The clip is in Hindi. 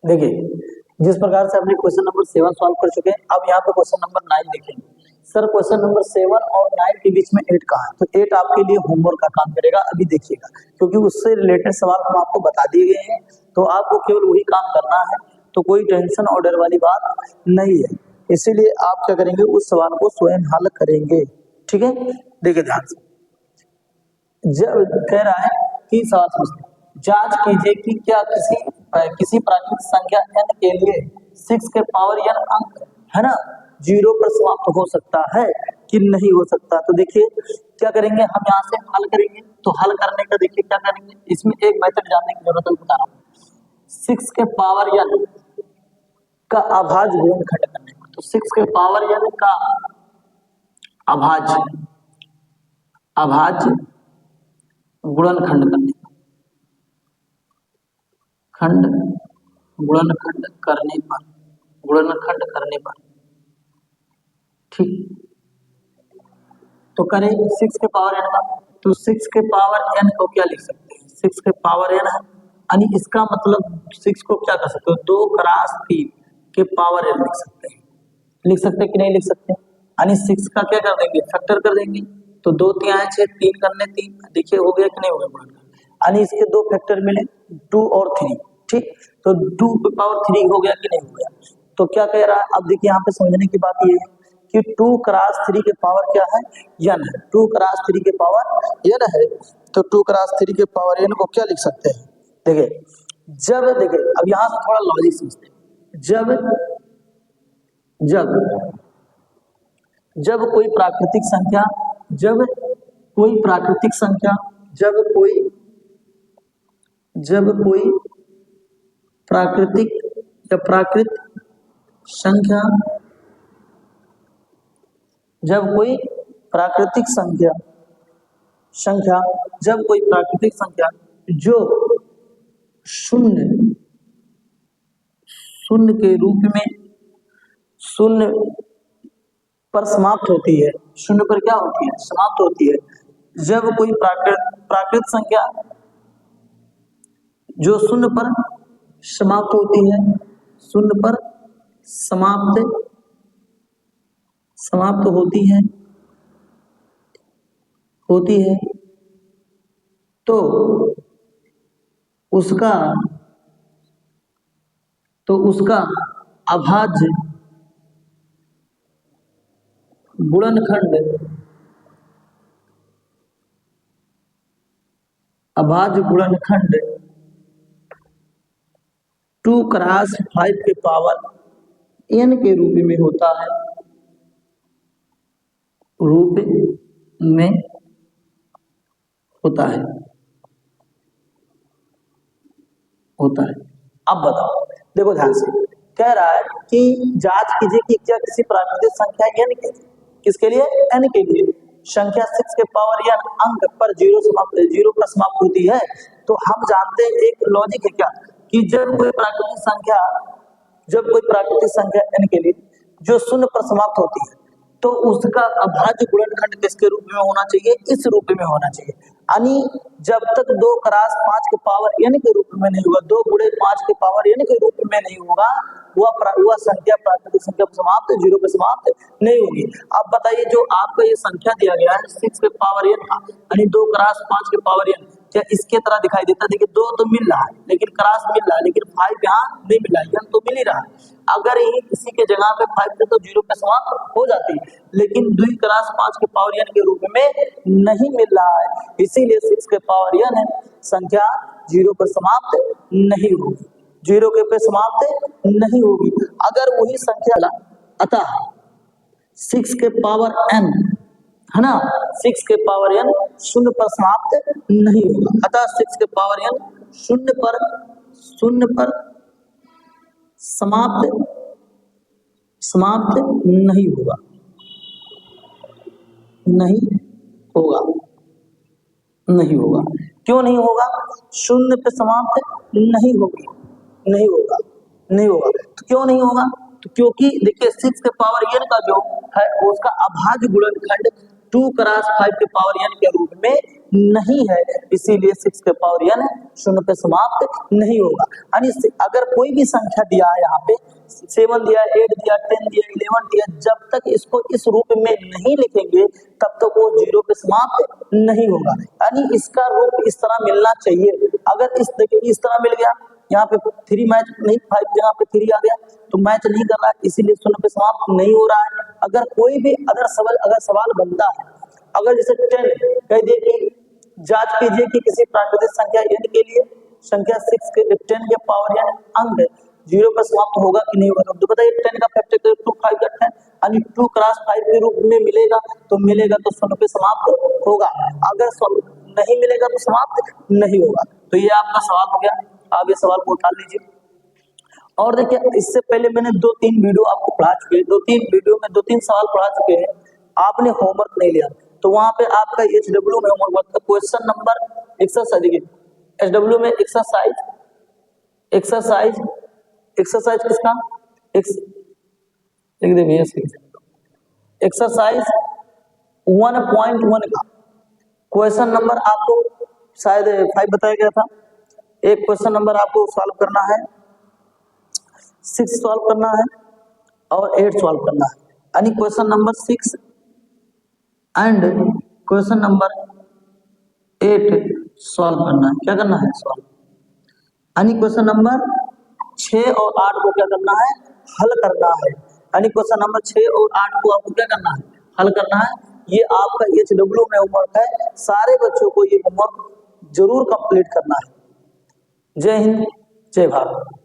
देखिए जिस प्रकार से हमने क्वेश्चन नंबर 7 सॉल्व कर चुके हैं, अब यहाँ पे क्वेश्चन नंबर 9 देखेंगे। सर क्वेश्चन नंबर 7 और 9 के बीच में 8 कहाँ है? तो 8 आपके लिए होमवर्क का काम करेगा, अभी देखिएगा, क्योंकि उससे रिलेटेड सवाल हम आपको बता दिए गए हैं, तो आपको केवल वही काम करना है, तो कोई टेंशन और डर वाली बात नहीं है। इसीलिए आप क्या करेंगे, उस सवाल को स्वयं हल करेंगे। ठीक है, देखिए ध्यान से, जब कह रहा है कि सवाल समझते हैं, जांच कीजिए कि क्या किसी प्राकृतिक संख्या n के लिए 6 के पावर n अंक है ना 0 पर समाप्त हो सकता है कि नहीं हो सकता। तो देखिए क्या करेंगे, हम यहाँ से हल करेंगे। तो हल करने का देखिए क्या करेंगे, इसमें एक मेथड जानने की जरूरत है, बता रहा हूँ। 6 के पावर n का अभाज्य गुणनखंड करने का, तो 6 के पावर n का अभाज्य गुणनखंड करने का, गुणनखंड करने पर ठीक, तो करें 6 के पावर n का, तो 6 के पावर n को क्या लिख सकते हैं, 6 के पावर n है, यानी इसका मतलब 6 को क्या कर सकते हो, 2 क्रॉस 3 के पावर n लिख सकते हैं कि नहीं लिख सकते, यानी 6 का क्या कर देंगे, फैक्टर कर देंगे। तो 2 3 आए 6, 3 करने 3, देखिए हो गया कि नहीं हो गया, यानी इसके दो फैक्टर मिले 2 और 3, ठीक, तो 2 के पावर 3 हो गया कि नहीं हो गया। तो क्या कह रहा है, अब देखिए यहाँ पे समझने की बात ये है कि 2 क्रॉस 3 के पावर क्या है, n है, 2 क्रॉस 3 के पावर n है, तो 2 क्रॉस 3 के पावर n को क्या लिख सकते हैं, देखिए देखिए अब यहाँ से थोड़ा लॉजिक समझते हैं, जब कोई प्राकृतिक संख्या जब कोई प्राकृतिक संख्या जो शून्य के रूप में शून्य पर समाप्त होती है, शून्य पर क्या होती है, समाप्त होती है। जब कोई प्राकृतिक संख्या जो शून्य पर समाप्त होती है, शून्य पर समाप्त होती है, तो उसका अभाज्य गुणनखंड 2 क्रॉस 5 के पावर n के रूप में होता है, अब बताओ, देखो ध्यान से, कह रहा है कि जांच कीजिए कि क्या किसी प्राकृतिक संख्या n के किसके लिए, n के लिए संख्या 6 के पावर n अंक पर 0 पर समाप्त होती है। तो हम जानते हैं एक लॉजिक है क्या, कि जब कोई प्राकृतिक संख्या n के लिए जो शून्य पर समाप्त होती है, तो उसका अभाज्य गुणनखंड किसके रूप में होना चाहिए, इस रूप में होना चाहिए। यानी जब तक 2 क्रॉस 5 के पावर n के रूप में नहीं होगा, 2 गुणे 5 के पावर n के रूप में नहीं होगा, वह संख्या प्राकृतिक संख्या पर समाप्त 0 पे समाप्त नहीं होगी। अब बताइए, जो आपको ये संख्या दिया गया है 6 के पावर n का, यानी 2 क्रॉस 5 के पावर n, क्या इसके तरह दिखाई देता है, देखिए 2 तो मिल रहा है, लेकिन क्रॉस मिल रहा है, लेकिन 5 यहाँ नहीं मिला, n तो मिल ही रहा है। अगर ये इसी के जगह पे 5 थे तो 0 पे समाप्त हो जाती, लेकिन 2 क्रॉस 5 के पावर n के रूप में नहीं मिल रहा है, इसीलिए 6 के पावर n है, संख्या 0 पर समाप्त नहीं होगी, 0 के पे समाप्त नहीं होगी। अगर वही संख्या, अतः 6 के पावर n है ना, 6 के पावर n शून्य पर समाप्त नहीं होगा, अतः 6 के पावर n शून्य पर समाप्त नहीं होगा, क्यों नहीं होगा, शून्य पे समाप्त नहीं होगा, तो क्यों नहीं होगा, तो क्योंकि देखिए 6 के पावर n का जो है उसका अभाज्य गुणनखंड 2 क्रॉस 5 के पावर n के रूप में नहीं है, इसीलिए 6 के पावर n शून्य पे समाप्त नहीं होगा। यानी अगर कोई भी संख्या दिया है यहाँ पे 7 दिया, 8 दिया, 10 दिया, 11 दिया, जब तक इसको इस रूप में नहीं लिखेंगे तब तक वो 0 पे समाप्त नहीं होगा। यानी इसका रूप इस तरह मिलना चाहिए। अगर इस देखिए इस तरह मिल गया, यहाँ पे 3 मैच नहीं, 5 जगह पे 3 आ गया तो मैच नहीं कर रहा है, इसीलिए शून्य पे समाप्त नहीं हो रहा है। अगर कोई भी अगर सवाल बनता है, अगर जैसे 10 कह दिए कि जांच कीजिए कि किसी प्राकृतिक संख्या n के लिए संख्या 10 के पावर n अंक 0 पर समाप्त होगा कि नहीं होगा, तो बताइए 10 का फैक्टर 2 5 का 10 यानी 2 क्रॉस 5 के रूप में मिलेगा तो शून्य पे समाप्त होगा, अगर नहीं मिलेगा तो समाप्त नहीं होगा। तो ये आपका सवाल हो गया, आप ये सवाल को उठा लीजिए। और देखिए इससे पहले मैंने 2-3 वीडियो आपको पढ़ा चुके हैं, 2-3 वीडियो में 2-3 सवाल पढ़ा चुके हैं, आपने होमवर्क नहीं लिया तो वहां पे आपका HW में होमवर्क का क्वेश्चन नंबर एक्सरसाइज देखिए HW में एक्सरसाइज किसका लिख दे भैया, एक्सरसाइज 1.1 का क्वेश्चन नंबर आपको शायद 5 बताया गया था। एक क्वेश्चन नंबर आपको सॉल्व करना है, 6 सॉल्व करना है और 8 सॉल्व करना है, यानी question number 6 and question number 8 solve करना है। क्या करना है? सॉल्व। यानी क्वेश्चन नंबर 6 और 8 को क्या करना है? हल करना है। यानी क्वेश्चन नंबर 6 और 8 को आपको क्या करना है? हल करना है। ये आपका HW में होमवर्क है, सारे बच्चों को ये होमवर्क जरूर कंप्लीट करना है। जय हिंद, जय भारत।